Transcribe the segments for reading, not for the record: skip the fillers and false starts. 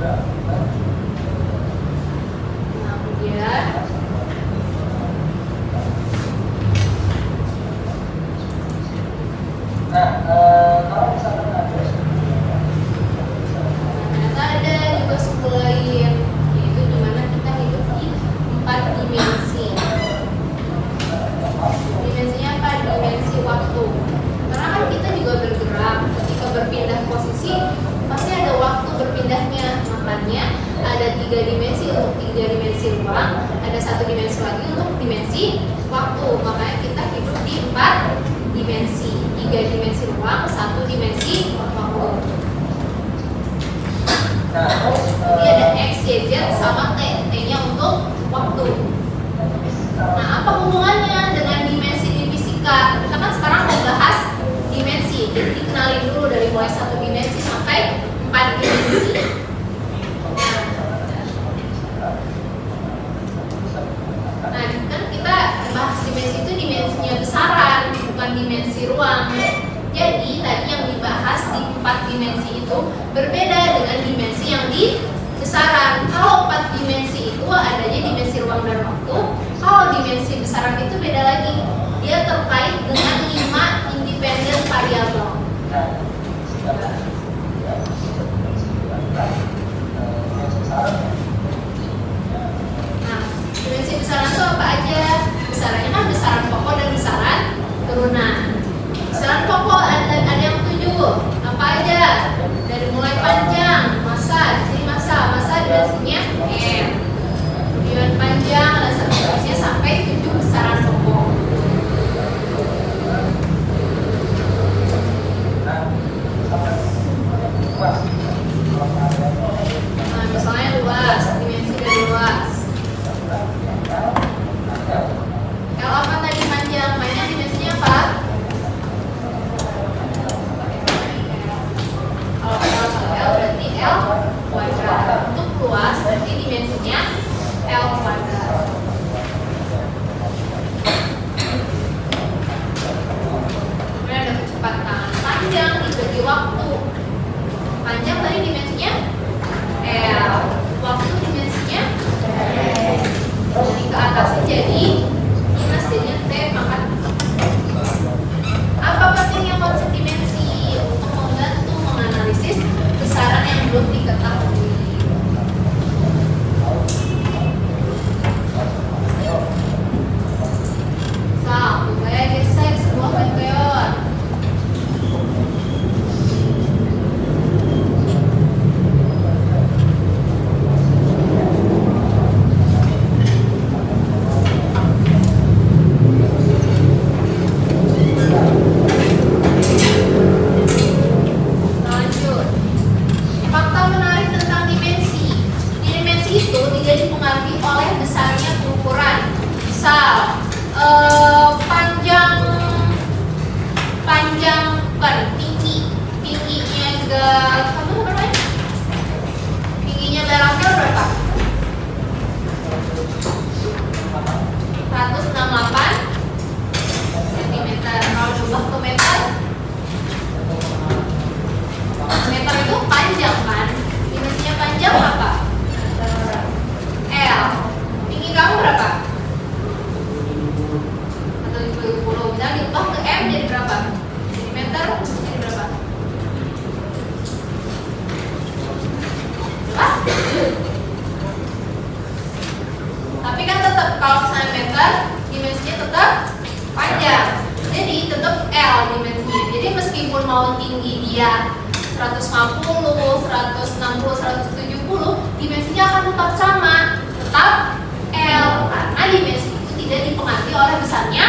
Kemudian kalau misalkan ternyata ada juga suku lain, yaitu dimana kita hidup di 4 dimensi. Dimensinya apa? Dimensi waktu. Karena kan kita juga bergerak, ketika berpindah posisi pasti ada waktu berpindahnya. Makanya ada 3 dimensi untuk 3 dimensi ruang, ada 1 dimensi lagi untuk dimensi waktu. Makanya kita hidup di 4 dimensi, 3 dimensi ruang, 1 dimensi waktu. Jadi ada X, Y, Z sama T. T-nya untuk waktu. Nah, apa hubungannya dengan dimensi di fisika? Kita kan sekarang mau bahas dimensi. Jadi dikenalin dulu dari mulai 1 dimensi sampai 4 dimensi. Nah, kan kita bahas dimensi itu dimensinya besaran, bukan dimensi ruang. Jadi tadi yang dibahas di 4 dimensi itu berbeda dengan dimensi yang di besaran. Kalau 4 dimensi itu adanya dimensi ruang dan waktu. Kalau dimensi besaran itu beda lagi. Dia terkait dengan 5 independen variabel. Nah, dimensi besaran itu apa aja? Besarannya kan besaran pokok dan besaran turunan. Besaran pokok ada yang 7. Apa aja? Dari mulai panjang, masa, jadi masa dimensinya M. Kemudian panjang dan seterusnya sampai 7 besaran pokok. Nah, misalnya luas, dimensi dari luas. L apa tadi panjang? Panjang dimensinya apa? Kalau L berarti L kuadrat. Untuk luas berarti dimensinya L kuadrat. Kemudian ada kecepatan. Panjang dibagi waktu. Panjang tadi dimensinya L. Waktu dimensinya R. Jadi ke atasnya jadi minus, jadinya T pangkat. Apa pentingnya konsep dimensi? Untuk membantu menganalisis besaran yang belum diketahui. Saya geser sebuah meteor. Lanjut. Fakta menarik tentang dimensi. Di dimensi itu tidak dipengaruhi oleh besarnya ukuran. Misal, tingginya barangnya berapa? 168 cm. Kalau diubah ke meter, meter itu panjang kan? Dimensinya panjang apa? L. Tinggi kamu berapa? 170. Misalnya diubah ke M jadi berapa? Meter jadi berapa? Tapi kan tetap kalau misalnya meter dimensinya tetap panjang. Jadi tetap L dimensinya. Jadi meskipun mau tinggi dia 150, 160, 170, dimensinya akan tetap sama, tetap L karena dimensi itu tidak dipengaruhi oleh besarnya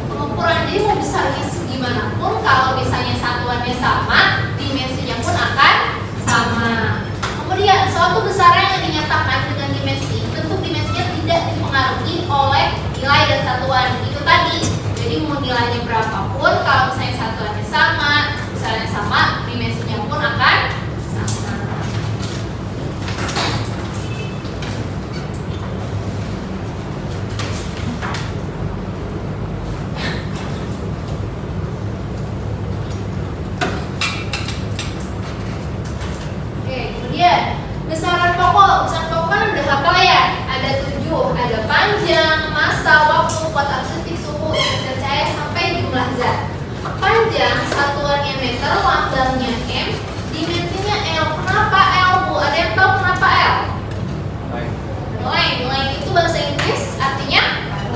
pengukuran. Jadi mau besarnya segimanapun, kalau misalnya satuannya sama, dimensinya pun akan sama. Kemudian suatu besaran yang dinyatakan dengan dimensi, tentu dimensinya tidak dipengaruhi oleh nilai dan satuan itu tadi. Jadi mau nilainya berapapun, kalau misalnya satuannya sama, besarannya sama, dimensinya pun akan sama. Oke, kemudian besaran urusan pokok kan udah hafal ya. Ada 7, ada panjang, massa, waktu, kuat aktif, suhu, intensitas cahaya sampai jumlah zat. Panjang satuannya meter, lambangnya m, dimensinya L. Kenapa L, Bu? Ada yang tahu kenapa L? Line itu bahasa Inggris artinya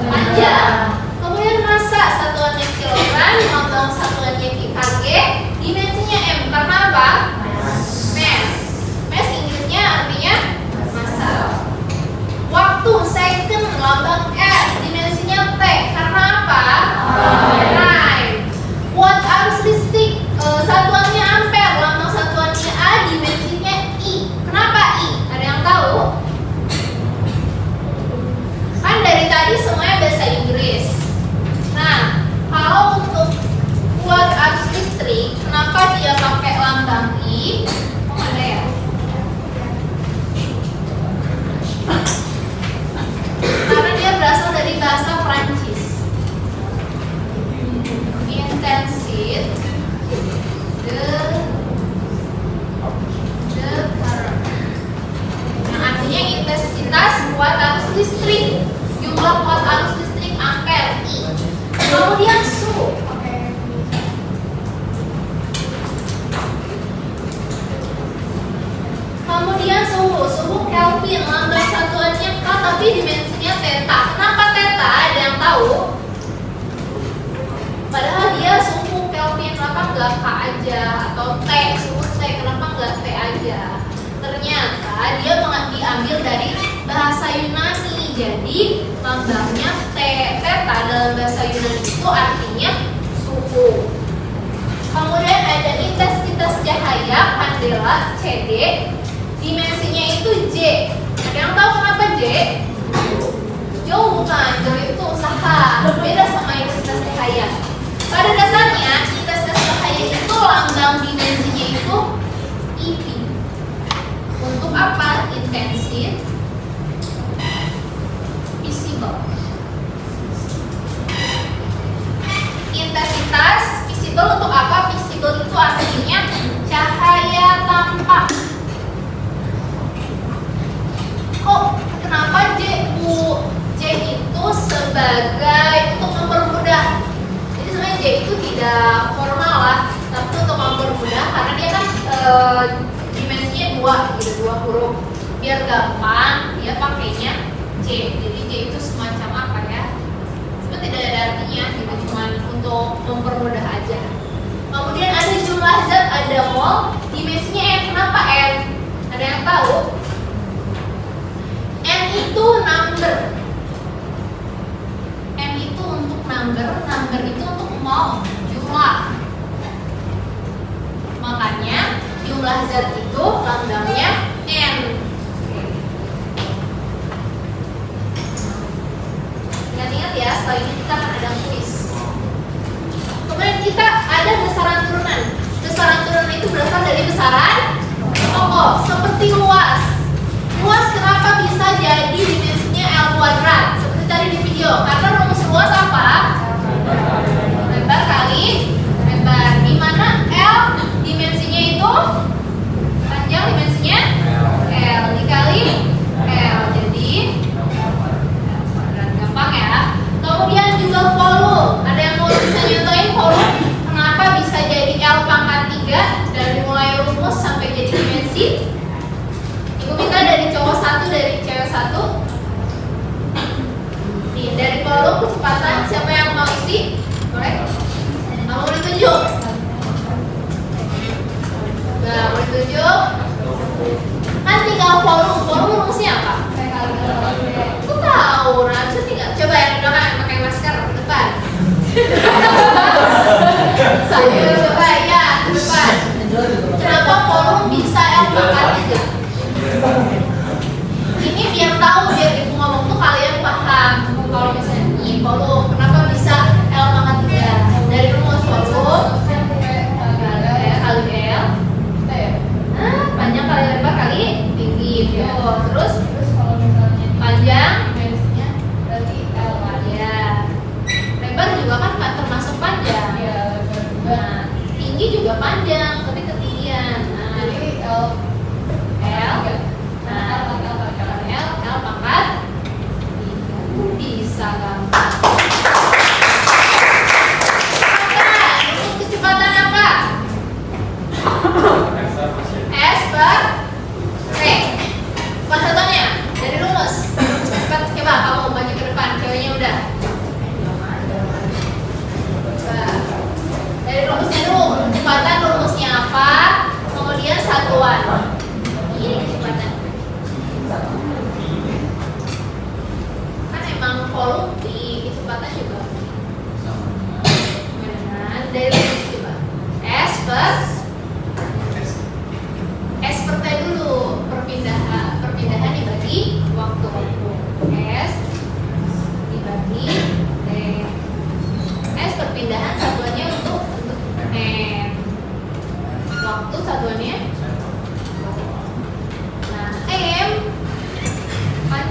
panjang. Kemudian massa satuannya kilogram, lambang satuannya kg, dimensinya m. Karena apa? Mass. Mass Inggrisnya artinya massa. Waktu second, lambang S, dimensinya T. Karena apa? Time. Watt arus listrik, satuannya ampere, lambang satuannya A, dimensinya I. Kenapa I? Ada yang tahu? Kan dari tadi semuanya bahasa Inggris. Nah, kalau untuk watt arus listrik, kenapa dia pakai lambang I? Oh, ada ya? Karena dia berasal dari bahasa Prancis. Intensity the current, yang artinya intensitas watt arus listrik, jumlah watt arus listrik ampere I. Kemudian suhu. Kemudian suhu Kelvin, lambang satuannya K tapi dimensinya theta. Kenapa theta? Ada yang tahu? Padahal dia suhu Kelvin, kenapa nggak K aja? Atau T, suhu T, kenapa nggak T aja? Ternyata dia diambil dari bahasa Yunani. Jadi lambangnya T. Theta dalam bahasa Yunani itu artinya suhu. Kemudian ada intensitas cahaya kandela CD, dimensinya itu J. Ada yang tahu kenapa J? Jauh bukan, jauh itu usaha. Beda sama intensitas cahaya. Pada dasarnya intensitas cahaya itu lambang dimensinya itu IV. Untuk apa? Intensif, visible. Intensitas visible untuk apa? Visible itu artinya cahaya tampak. Oh, kenapa J, Bu? J itu sebagai untuk mempermudah. Jadi sebenarnya J itu tidak formal lah, tapi untuk mempermudah karena dia kan dimensinya 2 gitu, 2 huruf. Biar gampang dia pakainya J. Jadi J itu semacam apa ya? Sebenarnya tidak ada artinya, gitu, cuma untuk mempermudah aja. Kemudian ada jumlah zat, ada mol, dimensinya M. Kenapa M? Ada yang tahu? M itu number. M itu untuk number itu untuk mol, jumlah. Makanya jumlah zat itu lambangnya M. Ingat-ingat ya, setelah ini kita akan ada kuis. Kemudian kita ada besaran turunan. Besaran turunan itu berasal dari besaran pokok, seperti luas. Luas kenapa bisa jadi dimensinya L kuadrat? Seperti tadi di video. Karena rumus luas apa? Lebar kali lebar. Di mana L dimensinya itu panjang, dimensinya L dikali L. Jadi gampang ya. Kemudian juga volume. Ada yang mau bisa nyontoin volume? Kenapa bisa jadi L pangkat 3 dari mulai rumus sampai jadi dimensi? Ibu minta dari cowok 1, dari cewek 1. Nih, dari volume kecepatan siapa yang mau isi? Boleh? Mau ditunjuk? Nah, mau ditunjuk? Kan tinggal volume. Volume rumusnya apa? Aku tahu, nah bisa tinggal. Coba yang belakang pakai masker depan. Saya coba ya depan. Kenapa volume bisa L pangkat 3? Ini biar tahu, biar ibu ngomong tuh kalian paham. Kalau misalnya ini volume, kenapa bisa L pangkat 3? Dari rumus volume kali L, panjang kali lebar kali tinggi. Terus kalau misalnya panjang dimensinya berarti L ya. Lebar juga kan nggak termasuk panjang. Nah, tinggi juga panjang tapi ketinggian. Nah, jadi L. Nah,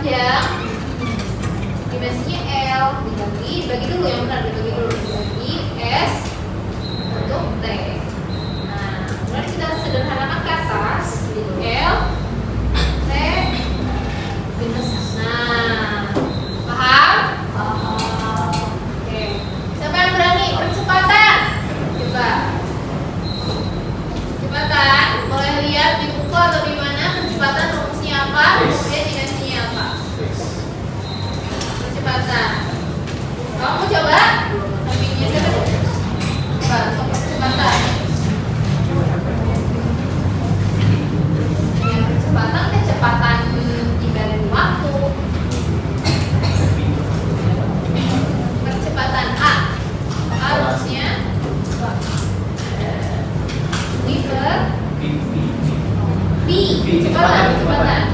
panjang, dimensinya L, dibagi dulu yang benar, dibagi S untuk T. Nah, kemudian kita sederhanakan ke atas, L, T, minus. Nah, paham? Oke. Siapa yang berani? Percepatan. Coba. Percepatan. Boleh lihat di buku atau di mana percepatan rumusnya apa? Kemudian dimensinya apa? Percepatan. Kamu mau coba? Sampingnya siapa? Coba untuk percepatan. Percepatan kecepatan dibanding waktu. Percepatan A. Harusnya V per V. Kecepatan.